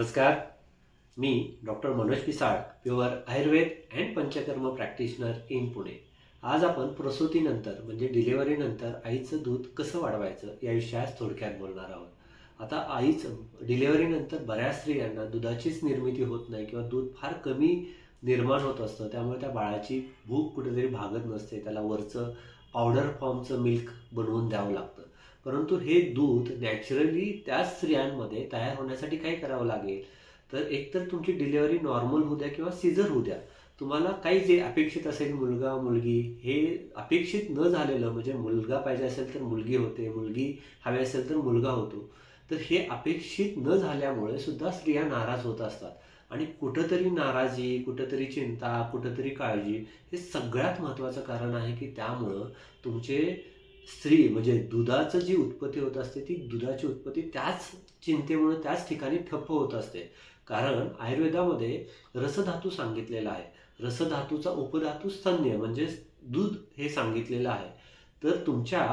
नमस्कार. मी doctor Manoj Pisal, pure Ayurveda and Panchakarma practitioner in Pune. आज आपण प्रसूतीनंतर म्हणजे डिलिव्हरीनंतर आईचं दूध कसं वाढवायचं या विषयास थोडक्यात बोलणार आहोत. आता डिलिव्हरीनंतर बऱ्याच स्त्रियांना दुधाचीच निर्मिती होत नाही किंवा दूध फार कमी निर्माण होत असतं. त्यामुळे त्या बाळाची भूक कुठेतरी भागत नसते. त्याला वरचं पावडर फॉर्मचं मिल्क बनवून द्यावं लागतं. परंतु हे दूध नॅचरली त्या स्त्रियांमध्ये तयार होण्यासाठी काय करावं लागेल, तर एकतर तुमची डिलिव्हरी नॉर्मल होऊ द्या किंवा सीझर होऊ द्या, तुम्हाला काही जे अपेक्षित असेल मुलगा मुलगी, हे अपेक्षित न झालेलं म्हणजे मुलगा पाहिजे असेल तर मुलगी होते, मुलगी हवी असेल तर मुलगा होतो. तर हे अपेक्षित न झाल्यामुळे सुद्धा स्त्रिया नाराज होत असतात. आणि कुठंतरी नाराजी, कुठंतरी चिंता, कुठंतरी काळजी हे सगळ्यात महत्त्वाचं कारण आहे की त्यामुळं तुमचे स्त्री म्हणजे दुधाचं जी उत्पत्ती होत असते ती दुधाची उत्पत्ती त्याच चिंतेमुळे त्याच ठिकाणी ठप्प होत असते. कारण आयुर्वेदामध्ये रसधातू सांगितलेला आहे. रसधातूचा उपधातू स्तन्य म्हणजे दूध हे सांगितलेलं आहे. तर तुमच्या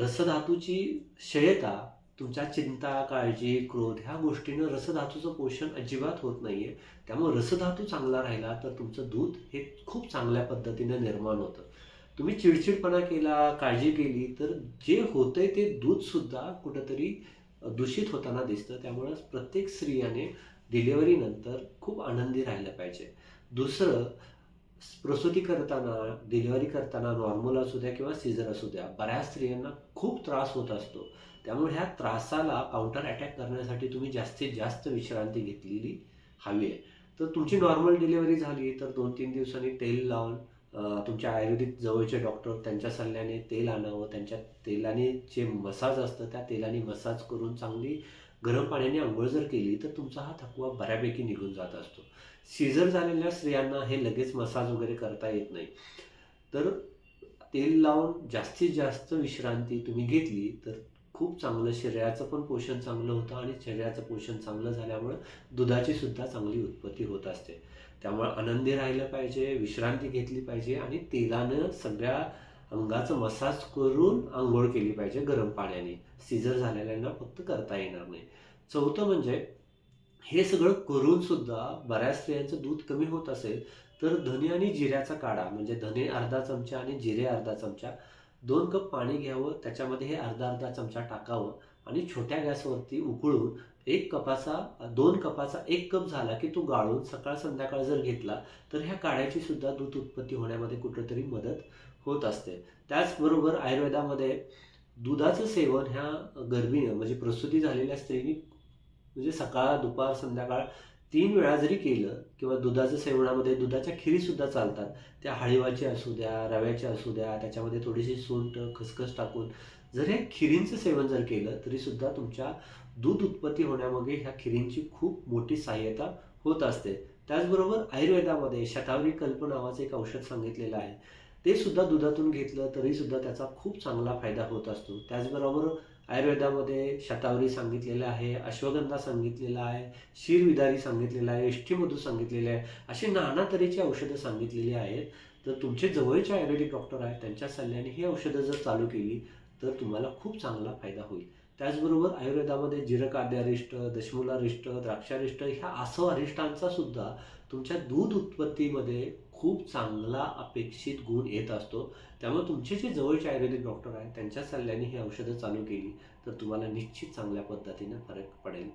रसधातूची क्षयता, तुमच्या चिंता, काळजी, क्रोध ह्या गोष्टीनं रसधातूचं पोषण अजिबात होत नाहीये. त्यामुळे रसधातू चांगला राहिला तर तुमचं दूध हे खूप चांगल्या पद्धतीनं निर्माण होतं. तुम्ही चिडचिडपणा केला, काळजी केली तर जे होतंय ते दूध सुद्धा कुठंतरी दूषित होताना दिसतं. त्यामुळे प्रत्येक स्त्रियाने डिलिव्हरीनंतर खूप आनंदी राहिलं पाहिजे. दुसरं, प्रसूती करताना, डिलिव्हरी करताना नॉर्मल असू द्या किंवा सीझर असू द्या, बऱ्याच स्त्रियांना खूप त्रास होत असतो. त्यामुळे ह्या त्रासाला काउंटर अटॅक करण्यासाठी तुम्ही जास्तीत जास्त विश्रांती घेतलेली हवी आहे. तर तुमची नॉर्मल डिलिव्हरी झाली तर 2-3 दिवसांनी तेल लावून तुमच्या आयुर्वेदिक जवळचे डॉक्टर त्यांच्या सल्ल्याने तेल आणावं. त्यांच्या तेलाने जे मसाज असतं त्या तेलाने मसाज करून चांगली गरम पाण्याने अंघोळ जर केली तर तुमचा हा थकवा बऱ्यापैकी निघून जात असतो. सीझर झालेल्या स्त्रियांना हे लगेच मसाज वगैरे करता येत नाही. तर तेल लावून जास्तीत जास्त विश्रांती तुम्ही घेतली तर खूप चांगलं, शरीराचं पण पोषण चांगलं होतं आणि शरीराचं पोषण चांगलं झाल्यामुळं दुधाची सुद्धा चांगली उत्पत्ती होत असते. त्यामुळे आनंदी राहिलं पाहिजे, विश्रांती घेतली पाहिजे आणि तेलानं सगळ्या अंगाचं मसाज करून अंघोळ केली पाहिजे गरम पाण्याने. सीझर झालेल्यांना फक्त करता येणार नाही. चौथं म्हणजे हे सगळं करून सुद्धा बऱ्याच स्त्रियांचं दूध कमी होत असेल तर धने आणि जिऱ्याचा काढा म्हणजे धने अर्धा चमचा आणि जिरे अर्धा चमचा 2 कप पाणी घ्यावं. त्याच्यामध्ये हे अर्धा चमचा टाकावं आणि छोट्या गॅसवरती उकळून 2 कपाचा 1 कप झाला की तो गाळून सकाळ संध्याकाळ जर घेतला तर ह्या काढ्याची सुद्धा दूध उत्पत्ती होण्यामध्ये कुठेतरी मदत होत असते. त्याचबरोबर आयुर्वेदामध्ये दुधाचं सेवन ह्या गर्भिणी म्हणजे प्रसूती झालेल्या स्त्रीनी म्हणजे सकाळ, दुपार, संध्याकाळ 3 वेळा जरी केलं किंवा दुधाच्या सेवनामध्ये दुधाच्या खिरीसुद्धा चालतात. त्या हळीवाची असू द्या, रव्याच्या असू द्या, त्याच्यामध्ये थोडीशी सुंठ, खसखस टाकून जर हे खिरींचं सेवन जर केलं तरीसुद्धा तुमच्या दूध उत्पत्ती होण्यामध्ये ह्या खिरींची खूप मोठी सहाय्यता होत असते. त्याचबरोबर आयुर्वेदामध्ये शतावरी कल्प नावाचं एक औषध सांगितलेलं आहे. ते सुद्धा दुधातून घेतलं तरीसुद्धा त्याचा खूप चांगला फायदा होत असतो. त्याचबरोबर आयुर्वेदामध्ये शतावरी सांगितलेलं आहे, अश्वगंधा सांगितलेला आहे, क्षीरविदारी सांगितलेलं आहे, इष्टिमधू सांगितलेलं आहे. अशी नाना तऱ्हेची औषधं सांगितलेली आहेत. तर तुमचे जवळचे आयुर्वेदिक डॉक्टर आहेत त्यांच्या सल्ल्याने ही औषधं जर चालू केली तर तुम्हाला खूप चांगला फायदा होईल. त्याचबरोबर आयुर्वेदामध्ये जिरकाद्यारिष्ट, दशमूलारिष्ट, द्राक्षारिष्ट ह्या आसव अरिष्टांचा सुद्धा तुमच्या दूध उत्पत्तीमध्ये खूप चांगला अपेक्षित गुण येत असतो. त्यामुळे तुमचे जे जवळचे आयुर्वेदिक डॉक्टर आहेत त्यांच्या सल्ल्याने ही औषधं चालू केली तर तुम्हाला निश्चित चांगल्या पद्धतीने फरक पडेल.